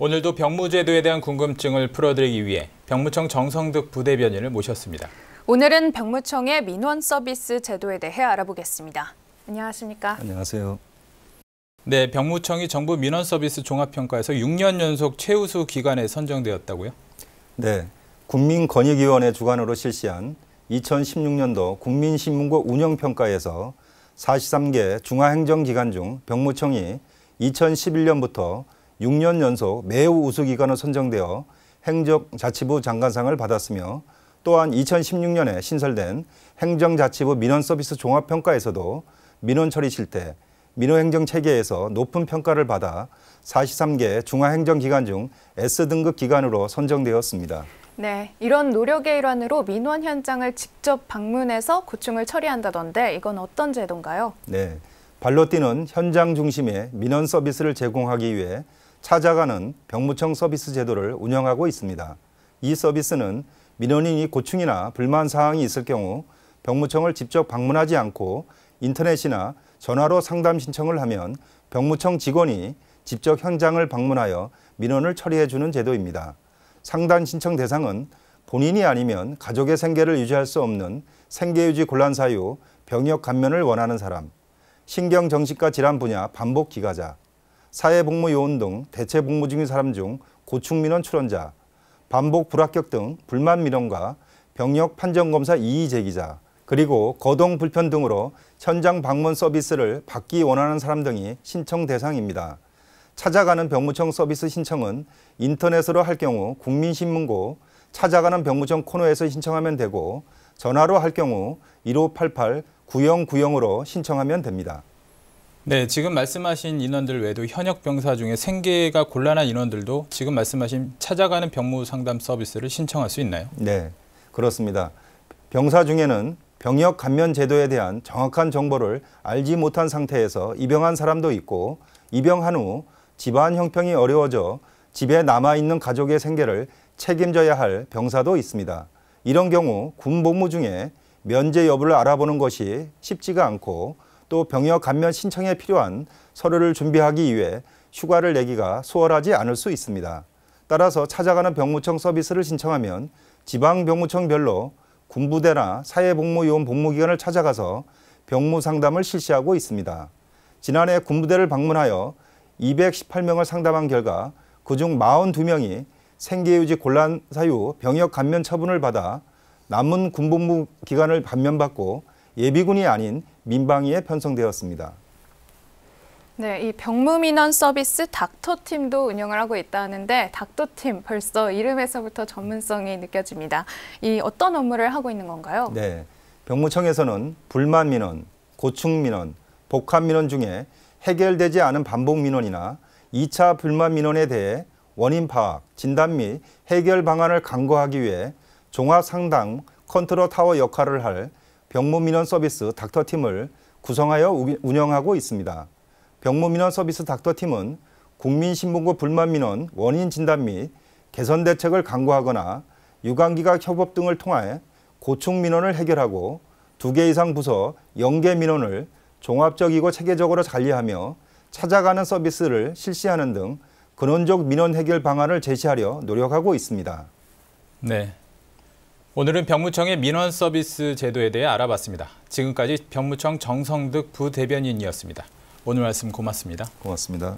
오늘도 병무제도에 대한 궁금증을 풀어드리기 위해 병무청 정성득 부대변인을 모셨습니다. 오늘은 병무청의 민원 서비스 제도에 대해 알아보겠습니다. 안녕하십니까? 안녕하세요. 네, 병무청이 정부 민원 서비스 종합평가에서 6년 연속 최우수 기관에 선정되었다고요? 네, 국민권익위원회 주관으로 실시한 2016년도 국민신문고 운영평가에서 43개 중앙행정기관 중 병무청이 2011년부터 6년 연속 매우 우수기관으로 선정되어 행정자치부 장관상을 받았으며 또한 2016년에 신설된 행정자치부 민원서비스 종합평가에서도 민원 처리 실태, 민원행정체계에서 높은 평가를 받아 43개 중앙행정기관 중 S등급 기관으로 선정되었습니다. 네, 이런 노력의 일환으로 민원 현장을 직접 방문해서 고충을 처리한다던데 이건 어떤 제도인가요? 네, 발로 뛰는 현장 중심의 민원 서비스를 제공하기 위해 찾아가는 병무청 서비스 제도를 운영하고 있습니다. 이 서비스는 민원인이 고충이나 불만 사항이 있을 경우 병무청을 직접 방문하지 않고 인터넷이나 전화로 상담 신청을 하면 병무청 직원이 직접 현장을 방문하여 민원을 처리해주는 제도입니다. 상담 신청 대상은 본인이 아니면 가족의 생계를 유지할 수 없는 생계유지 곤란 사유, 병역 감면을 원하는 사람, 신경정신과 질환 분야 반복 기가자, 사회복무요원 등 대체 복무 중인 사람 중 고충민원 출원자, 반복 불합격 등 불만 민원과 병역 판정검사 이의 제기자, 그리고 거동 불편 등으로 현장 방문 서비스를 받기 원하는 사람 등이 신청 대상입니다. 찾아가는 병무청 서비스 신청은 인터넷으로 할 경우 국민신문고 찾아가는 병무청 코너에서 신청하면 되고 전화로 할 경우 1588-9090으로 신청하면 됩니다. 네, 지금 말씀하신 인원들 외에도 현역 병사 중에 생계가 곤란한 인원들도 지금 말씀하신 찾아가는 병무 상담 서비스를 신청할 수 있나요? 네, 그렇습니다. 병사 중에는 병역 감면 제도에 대한 정확한 정보를 알지 못한 상태에서 입영한 사람도 있고 입영한 후 집안 형편이 어려워져 집에 남아있는 가족의 생계를 책임져야 할 병사도 있습니다. 이런 경우 군 복무 중에 면제 여부를 알아보는 것이 쉽지가 않고 또 병역 감면 신청에 필요한 서류를 준비하기 위해 휴가를 내기가 수월하지 않을 수 있습니다. 따라서 찾아가는 병무청 서비스를 신청하면 지방 병무청별로 군부대나 사회복무요원 복무기관을 찾아가서 병무 상담을 실시하고 있습니다. 지난해 군부대를 방문하여 218명을 상담한 결과 그중 42명이 생계유지 곤란 사유 병역 감면 처분을 받아 남은 군복무 기간을 감면받고 예비군이 아닌 민방위에 편성되었습니다. 네, 이 병무민원 서비스 닥터팀도 운영을 하고 있다는데 닥터팀 벌써 이름에서부터 전문성이 느껴집니다. 이 어떤 업무를 하고 있는 건가요? 네, 병무청에서는 불만 민원, 고충 민원, 복합 민원 중에 해결되지 않은 반복 민원이나 2차 불만 민원에 대해 원인 파악, 진단 및 해결 방안을 강구하기 위해 종합 상담 컨트롤 타워 역할을 할 병무민원 서비스 닥터팀을 구성하여 운영하고 있습니다. 병무민원 서비스 닥터팀은 국민신문고 불만민원 원인 진단 및 개선 대책을 강구하거나 유관기관 협업 등을 통해 고충 민원을 해결하고 2개 이상 부서 연계 민원을 종합적이고 체계적으로 관리하며 찾아가는 서비스를 실시하는 등 근원적 민원 해결 방안을 제시하려 노력하고 있습니다. 네. 오늘은 병무청의 민원 서비스 제도에 대해 알아봤습니다. 지금까지 병무청 정성득 부대변인이었습니다. 오늘 말씀 고맙습니다. 고맙습니다.